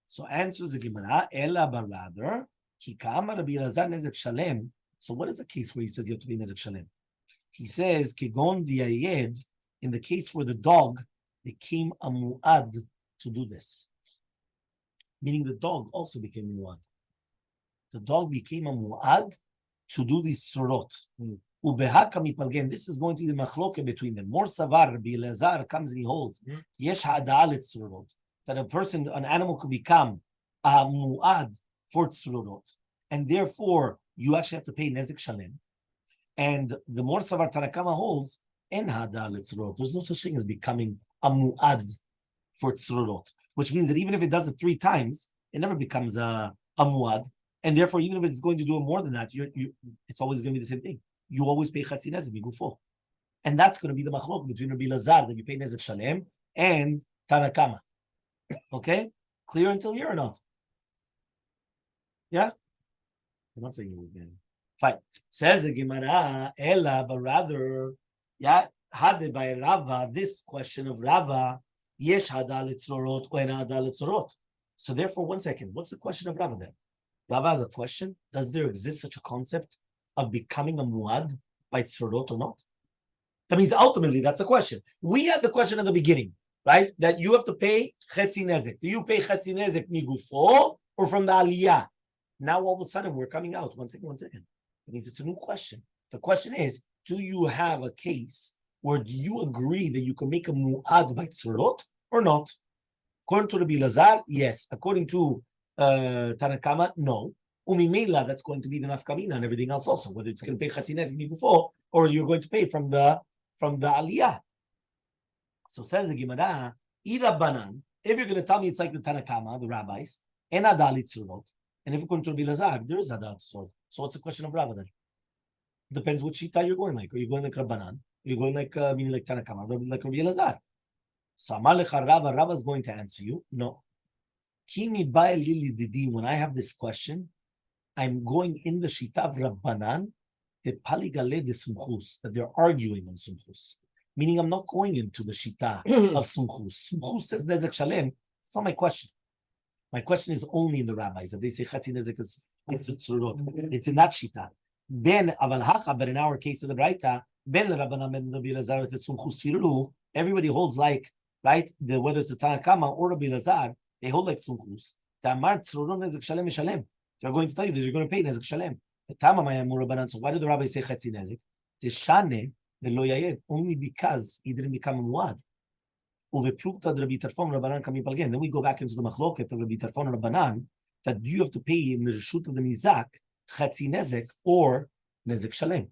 So answers the Gemara, Ella Barladar, Kikama Rabbi Elazar nezek shalem. So what is the case where he says you have to be nezek shalem? He says, Kegon diayed, in the case where the dog became a muad to do this. Meaning the dog also became a muad. The dog became a muad to do these surot. Ubeha Kamma daf, again, this is going to be the machloke between them. More savar, Rabbi Elazar comes and he holds, yesh ha'ada'a letzurot, that a person, an animal could become a mu'ad for tzurot, and therefore you actually have to pay nezek shalem. And the more savar Tanna Kamma holds, en ha'ada'a letzurot, there's no such thing as becoming a mu'ad for tzurot, which means that even if it does it 3 times, it never becomes a mu'ad, and therefore even if it's going to do it more than that, it's always going to be the same thing. You always pay chatzi nezek migufo, and that's going to be the machlok between Rabbi Elazar that you pay nezek shalem and Tanna Kamma. Okay, clear until here or not? Yeah, I'm not saying you again. Fine. Says the Gemara, Ella, but rather, yeah, had by Rava, this question of Rava, yesh hada letzorot or en hada letzorot. So therefore, 1 second, what's the question of Rava then? Rava has a question. Does there exist such a concept of becoming a muad by tzorot or not? That means ultimately that's the question. We had the question at the beginning, right? That you have to pay chetzi nezek. Do you pay chetzi nezek migufo or from the aliyah? Now all of a sudden we're coming out. 1 second. That means it's a new question. The question is, do you have a case where do you agree that you can make a mu'ad by tzorot or not? According to Rabbi Elazar, yes. According to Tanna Kamma, no. Umimela, that's going to be the nafkamina and everything else also, whether it's going to pay chatzi nezek before or you're going to pay from the aliyah. So says the Gemara, Irabanan, if you're going to tell me it's like the Tanna Kamma, the rabbis, en adalit tzorot, and if according to Rabbi Elazar, there is adalit tzorot. So what's the question of Rava then? Depends what shita you're going like. Are you going like Rabbanan? Are you going like meaning like Tanna Kamma, like Rabbi Elazar? Samalecha Rava, Rava is going to answer you, no. Kimi ba'e lili didi, when I have this question, I'm going in the shita of Rabbanan, the paligale de sumchus, that they're arguing on sumchus. Meaning I'm not going into the shita of sumchus. Sumchus says nezek shalem. It's not my question. My question is only in the rabbis, that they say chatzi nezek is tzurot. It's in that shita. Ben aval hacha, but in our case of the Braita, ben Rabbanan ben Rabbi Elazar sumchus firulu. Everybody holds like, right, whether it's a Tanna Kamma or Rabbi Elazar, they hold like sumchus. Ta'amar tzurot nezek shalem mishalem. They're going to tell you that you're going to pay nezek shalem. So why did the rabbi say chatzi nezek? Teshane velo yayed, only because he didn't become a muad. Uveplukta Rabbi Tarfon Rabbanan Kamim Palgen. Then we go back into the machloket of Rabbi Tarfon Rabbanan that do you have to pay in the reshut of the nizak chatzi nezek or nezek shalem,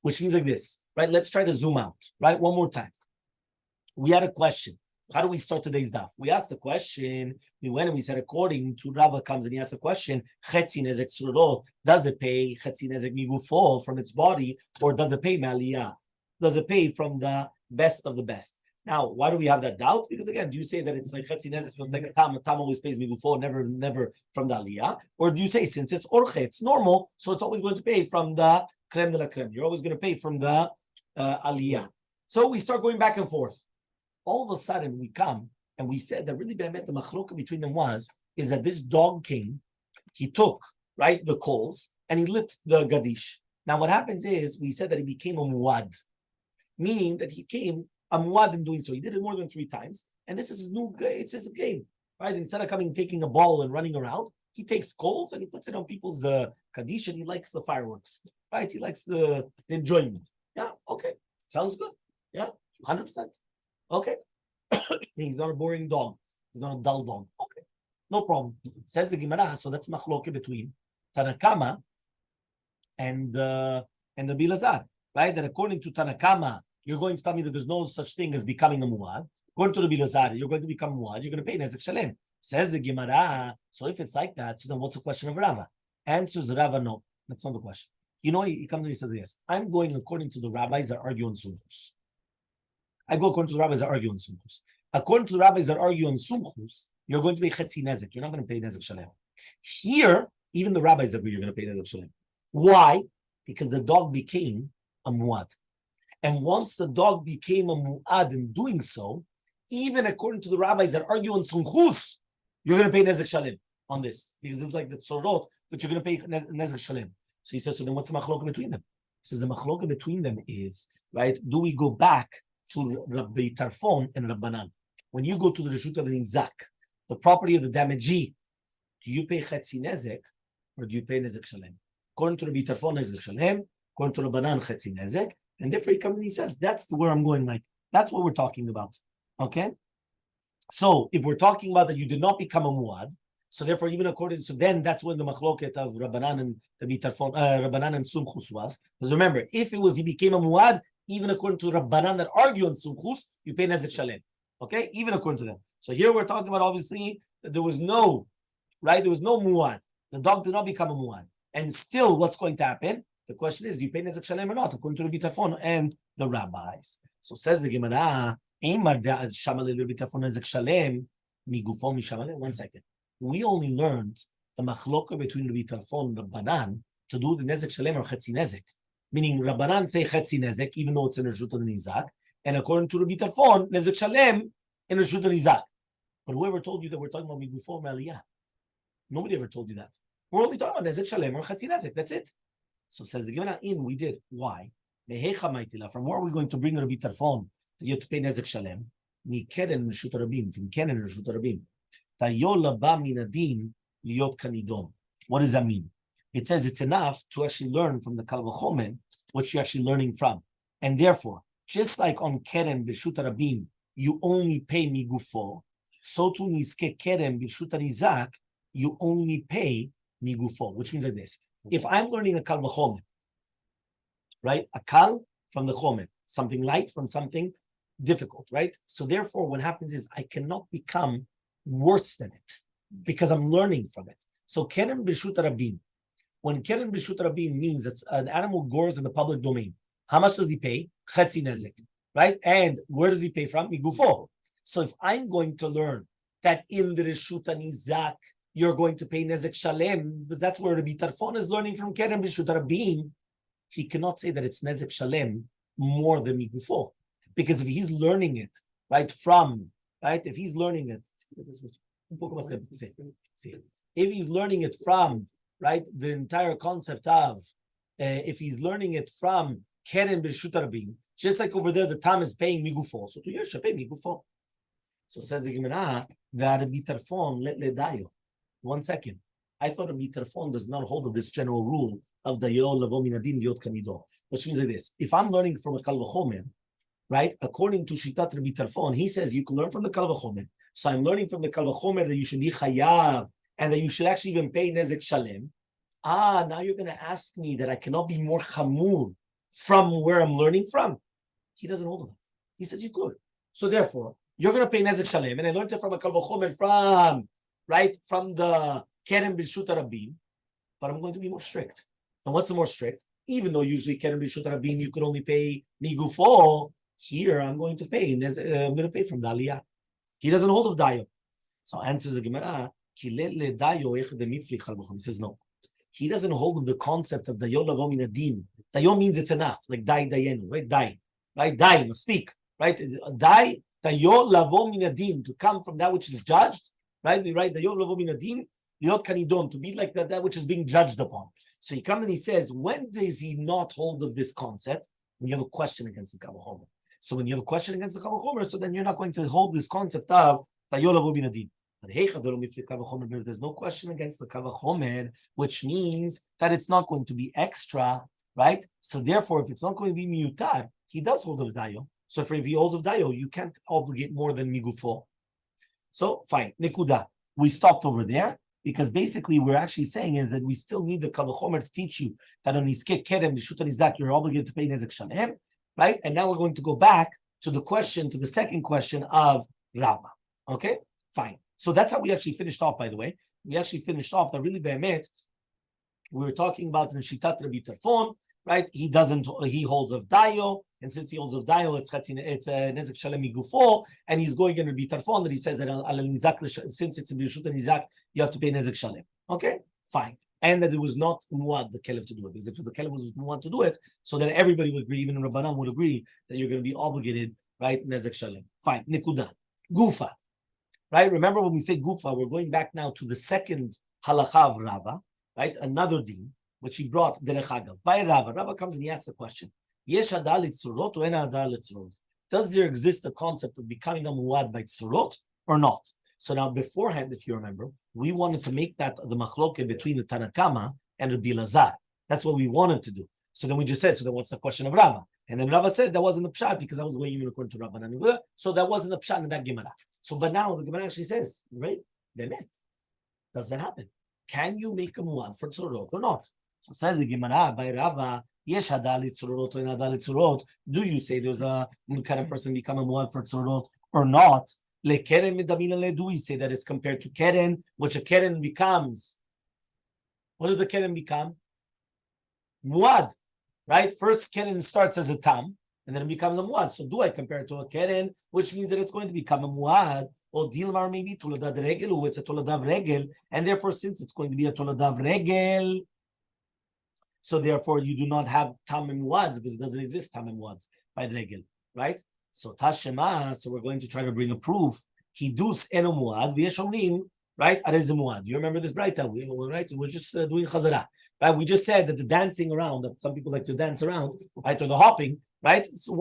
which means like this, right? Let's try to zoom out, right? One more time. We had a question. How do we start today's daf? We asked the question, we went and we said, according to Rava comes and he asked the question, chetzi nezek tzurot, does it pay chetzi nezek migufo from its body, or does it pay maliyah? Does it pay from the best of the best? Now, why do we have that doubt? Because again, do you say that it's like chetzi nezek, so it's like a tam always pays migufo, never from the aliyah? Or do you say since it's orche, it's normal, so it's always going to pay from the creme de la creme? You're always going to pay from the aliyah. So we start going back and forth. All of a sudden we come and we said that really the machloka between them is that this dog king, he took, right, the coals and he lit the gadish. Now what happens is we said that he became a muad, meaning that he came a muad in doing so. He did it more than 3 times, and this is his new, it's his game, right? Instead of coming, taking a ball and running around, he takes coals and he puts it on people's gadish, and he likes the fireworks, right? He likes the enjoyment. Yeah, okay, sounds good. Yeah, 100%. Okay, he's not a boring dog. He's not a dull dog. Okay, no problem. Says the Gemara. So that's machloke between Tanna Kamma and the Rabbi Elazar, right? That according to Tanna Kamma, you're going to tell me that there's no such thing as becoming a muad. According to Rabbi Elazar, you're going to become muad. You're going to pay nezek shalem. Says the Gemara. So if it's like that, so then what's the question of Rava? Answers Rava, no, that's not the question. You know, he comes and he says yes. I'm going according to the rabbis that argue on sumchus. I go according to the rabbis that argue on sumchus. According to the rabbis that argue on sumchus, you're going to pay chetzi nezek. You're not going to pay nezek shalem. Here, even the rabbis agree you're going to pay nezek shalem. Why? Because the dog became a muad. And once the dog became a muad in doing so, even according to the rabbis that argue on sumchus, you're going to pay nezek shalem on this. Because it's like the tzorot, but you're going to pay nezek shalem. So he says, so then what's the machloka between them? He says the machloka between them is, right, do we go back to Rabbi Tarfon and Rabbanan? When you go to the reshut of the nizak, the property of the damagee, do you pay chetzi nezek or do you pay nezek shalem? According to Rabbi Tarfon, nezek shalem. according to Rabbanan, chetzi nezek. And therefore he comes and he says, that's where I'm going, like, that's what we're talking about. Okay? So if we're talking about that you did not become a muad, so therefore even according to, then that's when the machloket of Rabbanan and Rabbi Tarfon, Rabbanan and Sumchus was. Because remember, if it was he became a muad, even according to Rabbanan that argue on Sumchus, you pay nezek shalem. Okay? Even according to them. So here we're talking about obviously that there was no, right? There was no muad. The dog did not become a muad. And still what's going to happen? The question is, do you pay nezek shalem or not? According to Rabbi Tarfon and the rabbis. So says the Gemara, one second. We only learned the machloka between Rabbi Tarfon and Rabbanan to do the nezek shalem or chetzi nezek. Meaning Rabbanan say chetzi nezek, even though it's in Reshut al-Nizak. And according to Rabbi Tarfon, nezek shalem in Reshut al-Nizak. But whoever told you that we're talking about migufo maliyah? Nobody ever told you that. We're only talking about nezek shalem or chetzi nezek. That's it. So says the Gemara, we did. Why? From where are we going to bring Rabbi Tarfon? You have to pay nezek shalem. Mikeren reshut rabim. From keren reshut rabim. Tayola ba minadin liyot kanidon. What does that mean? It says it's enough to actually learn from the Kal V'chomer what you're actually learning from, and therefore, just like on keren reshut rabim, you only pay migufo. So to niske keren reshut nizak, you only pay migufo. Which means like this: if I'm learning a Kal V'chomer, right, a kal from the chomer, something light from something difficult, right? So therefore, what happens is I cannot become worse than it because I'm learning from it. So keren b'reshut rabim, when keren b'reshut rabim means that an animal gores in the public domain, how much does he pay? Chetzi nezek, right? And where does he pay from? Migufo. So if I'm going to learn that in the reshut nizak you're going to pay nezek shalem, because that's where Rabbi Tarfon is learning from keren b'reshut rabim, he cannot say that it's nezek shalem more than migufo. Because if he's learning it, right, if he's learning it, if he's learning it from, right, the entire concept of, if he's learning it from keren b'reshut rabim, just like over there, the Tam is paying migufo, so to you should pay migufo. So says the Gemara, that Rabbi Tarfon let dayo. 1 second. I thought Rabbi Tarfon does not hold of this general rule of dayo lavo minadin liot kamido, which means like this: if I'm learning from a Kal V'chomer, right, according to Shitat Rabbi Tarfon, he says you can learn from the Kal V'chomer. So I'm learning from the Kal V'chomer that you should be chayav and that you should actually even pay nezek shalem. Now you're going to ask me that I cannot be more chamur from where I'm learning from. He doesn't hold of that. He says you could. So therefore, you're going to pay nezek shalem, and I learned it from a Kal V'chomer from the keren b'reshut rabim, but I'm going to be more strict. And what's the more strict? Even though usually keren b'reshut rabim you could only pay migufo, here I'm going to pay. I'm going to pay from the aliyah. He doesn't hold of dayo. So answers the Gemara, he says no. He doesn't hold of the concept of dayo lavo min adin. Dayo means it's enough, like dai dayenu, right? Dai, right? Dai must speak, right? Dai dayo lavo min adin, to come from that which is judged, right? Right? Dayo lavo min adin liot kanidon, to be like that which is being judged upon. So he comes and he says, when does he not hold of this concept? When you have a question against the Kal V'chomer. So when you have a question against the Kal V'chomer, so then you're not going to hold this concept of dayo lavo min adin. But Hechal, there's no question against the Kal V'chomer, which means that it's not going to be extra, right? So therefore, if it's not going to be miyutar, he does hold of dayo. So if he holds of dayo, you can't obligate more than migufo. So fine, nekuda. We stopped over there because basically we're actually saying is that we still need the Kal V'chomer to teach you that on iske keren b'reshut nizak you're obligated to pay nezek shalem, right? And now we're going to go back to the second question of Rabbi. Okay, fine. So that's how we actually finished off, by the way. We actually finished off that really be'emet. We were talking about in Shitat Rabbi Tarfon, right? He holds of dayo, and since he holds of dayo, it's nezek shalem migufo, and he's going in Rabbi Tarfon that he says that since it's in Reshut Nizak, you have to pay nezek shalem. Okay, fine. And that it was not muad the kelev to do it, because if the kelev was muad to do it, so then everybody would agree, even Rabbanan would agree that you're going to be obligated, right? Nezek shalem. Fine. Nikuda. Gufa. Right? Remember when we say gufa, we're going back now to the second halakha of Rava, right? Another deen, which he brought derech agav. By Rava, Rava comes and he asks the question: Yesh hadal tzurot or en hadal tzurot? Does there exist a concept of becoming a muad by tzurot or not? So now, beforehand, if you remember, we wanted to make that the machloke between the Tanna Kamma and Rabbi Lazar. That's what we wanted to do. So then we just said, so then what's the question of Rava? And then Rava said that wasn't the pshat because I was going even according to Rabbanan. So that wasn't the pshat in that Gemara. So, but now the Gemara actually says, right? Bemet, does that happen? Can you make a muad for tzorot or not? So says the Gemara by Rava, yesh hadalit tzorot or hadalit tzorot. Do you say there's a kind of person become a muad for tzorot or not? Le keren medamina le. Do we say that it's compared to keren, which a keren becomes? What does the keren become? Muad, right? First keren starts as a tam, and then it becomes a muad. So do I compare it to a keren, which means that it's going to become a muad? Or dilmar maybe tuladav regel, or it's a tuladav regel, and therefore since it's going to be a tuladav regel, so therefore you do not have tam and muads because it doesn't exist tam and muads by regel, right? So tashema, so we're going to try to bring a proof. Hidus eno muad v'yeshomrim, right? Arez muad. Do you remember this brighter? Right? We're just doing chazara, right? We just said that the dancing around, that some people like to dance around, right, or the hopping. Right? So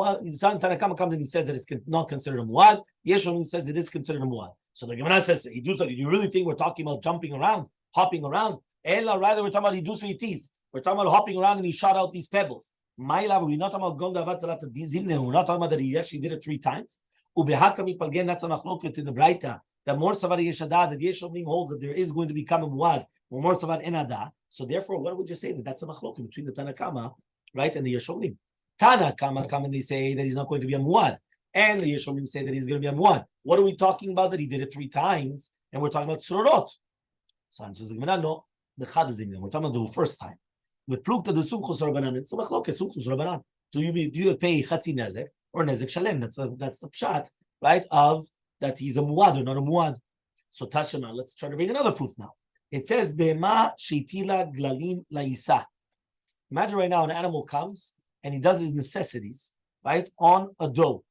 Tanna Kamma comes and he says that it's not considered a muad. Yeshon says it is considered a muad. So the Gemara says, do you really think we're talking about jumping around, hopping around? Ella, rather we're talking about Hidus v'itis. We're talking about hopping around and he shot out these pebbles. My love, we're not talking about Gonda Vatzalat Dizimne. We're not talking about that he actually did it 3 times. Ubehakami Palgen, that's a machloket in the Braita. That more Savar Yeshada, that Yeshomim holds that there is going to become a muad, or more Savar Enada. So therefore, what would you say? That's a machloket between the Tanna Kamma, right, and the Yeshomim. Tanna Kamma come and they say that he's not going to be a muad, and the Yeshomim say that he's going to be a muad. What are we talking about? That he did it 3 times, and we're talking about surot. So answers the Gemara, no, the chadazim. We're talking about the first time. With plukta the sumchus rabbanan. It's a machloket sumchus rabbanan. Do you pay chatzi nezek or nezek shalem? That's the pshat, right? Of that he's a muad or not a muad. So tashema. Let's try to bring another proof now. It says bema sheitila glalim laisa. Imagine right now an animal comes and he does his necessities, right, on a dough,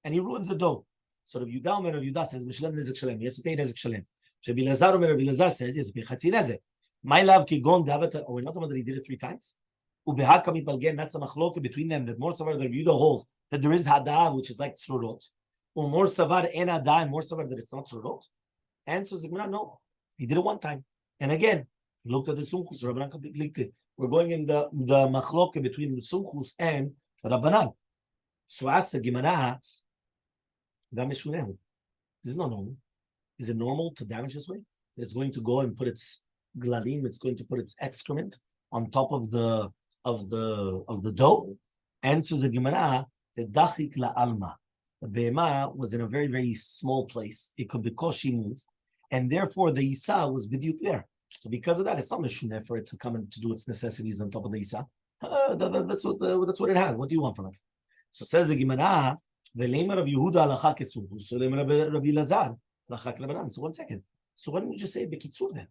and he ruins the dough. So Rav Yudah says, "Mishlem nezek shalem." He has to pay nezek shalem. Rabbi Lazar says, "He has to pay chatzi nezek." My love kigon davat. Oh, we're not talking about that he did it 3 times. Ubehakami palgen. That's a machloket between them. That more savar the Rabbi Yudah holds that there is hadav, which is like tzurot, or more savar en hadav, and more savar that it's not tzurot. Answers the Gemara, no, he did it 1 time, and again he looked at the sumchus. Rabbanan completely. We're going in the machloket between the sumchus and Rabbanan. So ask the Gemara, this is not normal. Is it normal to damage this way? That it's going to go and put its glalim, it's going to put its excrement on top of the dough? Answers the Gemara, the dachik la alma. The behema was in a very, very small place. It could be koshi move, and therefore the isa was biduk there. So because of that, it's not meshuneh for it to come and to do its necessities on top of the isa. That's what it has. What do you want from it? So says the Gemara, v'leimer of Yehuda halacha kesumchus, so leimer Rabbi Lazar halacha k'Rabbanan. So 1 second. So why don't you just say bekitzur then?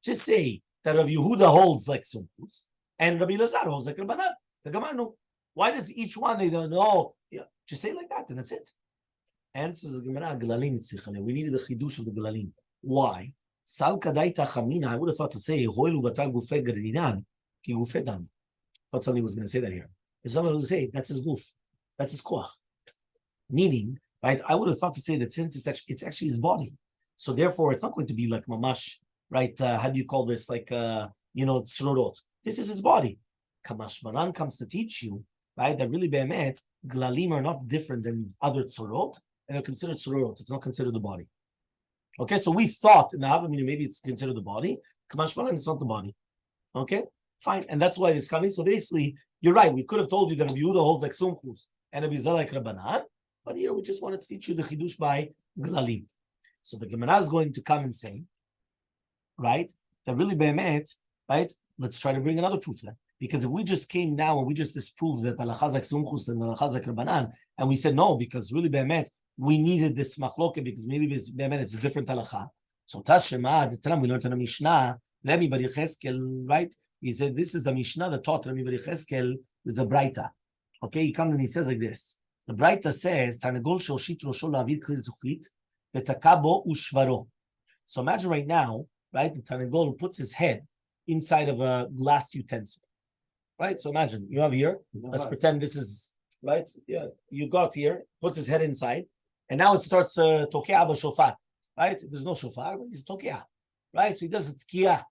Just say that Rabbi Yehuda holds like sumchus and Rabbi Lazar holds like Rabbanan. The Gemara, no. Why does each one they don't know? Yeah, just say it like that, and that's it. Answers the Gemara, glalim tzichaleh. We needed the chidush of the glalim. Why? Sal kadaita chamina. I would have thought to say hoilu batal gufei gerinan ki gufei dam. Thought somebody was going to say that here. It's someone who say that's his guf, that's his koach. Meaning, right? I would have thought to say that since it's actually his body, so therefore it's not going to be like mamash, right? How do you call this? Like tzrorot. This is his body. Kamash Maran comes to teach you, right? That really be'emet glalim are not different than other tzrorot, and they're considered tzrorot. It's not considered the body. Okay, so we thought in the Havamina maybe it's considered the body. Kamash Maran, it's not the body. Okay, fine, and that's why it's coming. So basically, you're right. We could have told you that Rabbi Yehuda holds like sumchus and Rabbi Zah like Rabbanan, but here we just wanted to teach you the chidush by glalim. So the Gemara is going to come and say, right, that really be'emet, right? Let's try to bring another proof then. Because if we just came now and we just disproved that halachas like sumchus and halachas like Rabbanan, and we said no, because really be'emet, we needed this machloket because maybe be'emet it's a different halacha. So Tashema, the Tanam we learned in the Mishnah, Rabbi Bar Yecheskel, right? He said this is a Mishnah that taught Rabbi Bar Yecheskel is a Braita. Okay, he comes and he says like this. The Braita says, Tanagol shoshit rosho la'avir kli zuchit v'takabo ushvaro. So imagine right now, right, the Tanagol puts his head inside of a glass utensil. Right? So imagine, you have here, let's pretend this is, right? Yeah, you got here, puts his head inside, and now it starts tokea b'shofar. Right? There's no shofar, but it's tokea. Right? So he does it tkiya.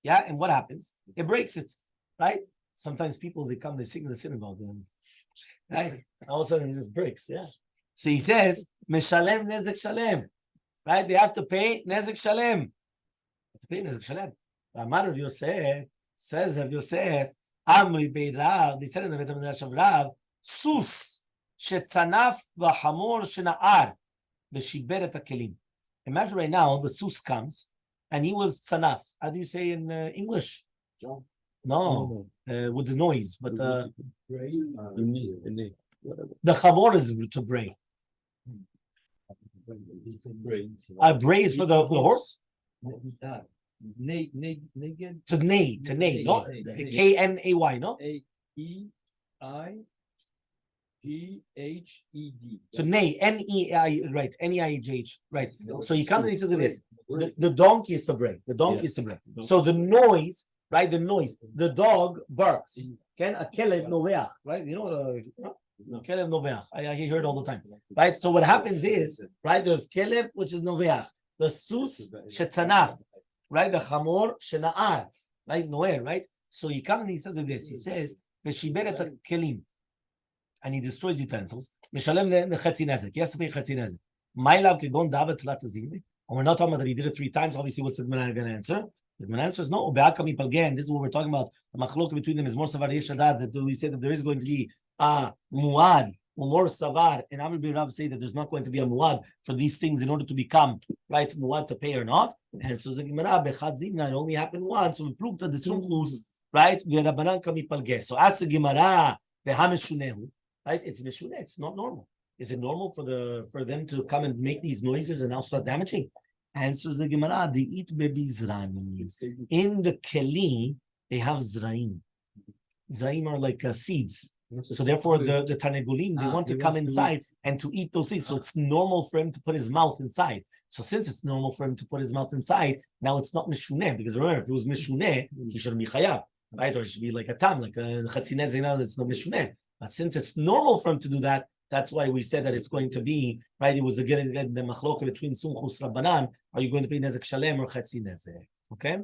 Yeah, and what happens? It breaks it. Right? sometimes people, they come, they sing in the synagogue, and right? All of a sudden it just breaks, yeah. So he says, Meshalem nezek shalem. Right? They have to pay nezek shalem. It's pay nezek shalem. Amar of Yosef, says of Yosef, Amri Beit Rav, they said in the Beit HaMidrash of Rav, Sus, shetzanaf v'hamor shena'ar, v'shiber et hakelim. Imagine right now, the sus comes, and he was tzanaf. How do you say in English? No, with the noise, but the chamor is to bray. Bray is for the horse? To neigh, no? K-N-A-Y, no? A-E-I-G-H-E-D. To neigh, N-E-I, right, N-E-I-G-H, right. So you come and he says this, the donkey is to bray, the donkey is to bray. So the noise, right, the noise, the dog barks. Can a kelev noveach, right? You know, kelev noveach. I hear it all the time, right? So what happens is, right, there's kelev, which is noveach, the sus shetzanaf, right, the chamor shena'ar, right, noer, right? So he comes and he says this, he says, v'shiber et hakelim, and he destroys utensils. Mishalem nechetzi nezek. He has to pay chetzi nezek. My love kegon davet tlat azimi. And we're not talking about that he did it 3 times. Obviously, what's the Gemara going to answer? The Gemara answer is no. Bava Kamma daf. This is what we're talking about. The machlok between them is more savar yeshadad. That we say that there is going to be a muad or more savar, and Rabbi Rav say that there's not going to be a muad for these things in order to become right muad to pay or not. And so the Gemara bechad zimna, it only happened once. So we proved that the sunchus right. V'Rabbanan kami palgeh. So ask the Gemara behameshunehu. Right? It's meshune. It's not normal. Is it normal for them to come and make these noises and now start damaging? Answers the Gemara. They eat baby zraim. In the keli, they have zraim. Zraim are like seeds. So therefore, the tanegulim, they want to come inside and to eat those seeds. So it's normal for him to put his mouth inside. So since it's normal for him to put his mouth inside, now it's not meshune. Because remember, if it was meshune, he shouldn't be chayav, right? Or it should be like a tam, like a chatzinez. It's not meshune. But since it's normal for him to do that, that's why we said that it's going to be, right? It was again the machloka between Sumchus Rabbanan. Are you going to pay nezek shalem or chetzi nezek? Okay?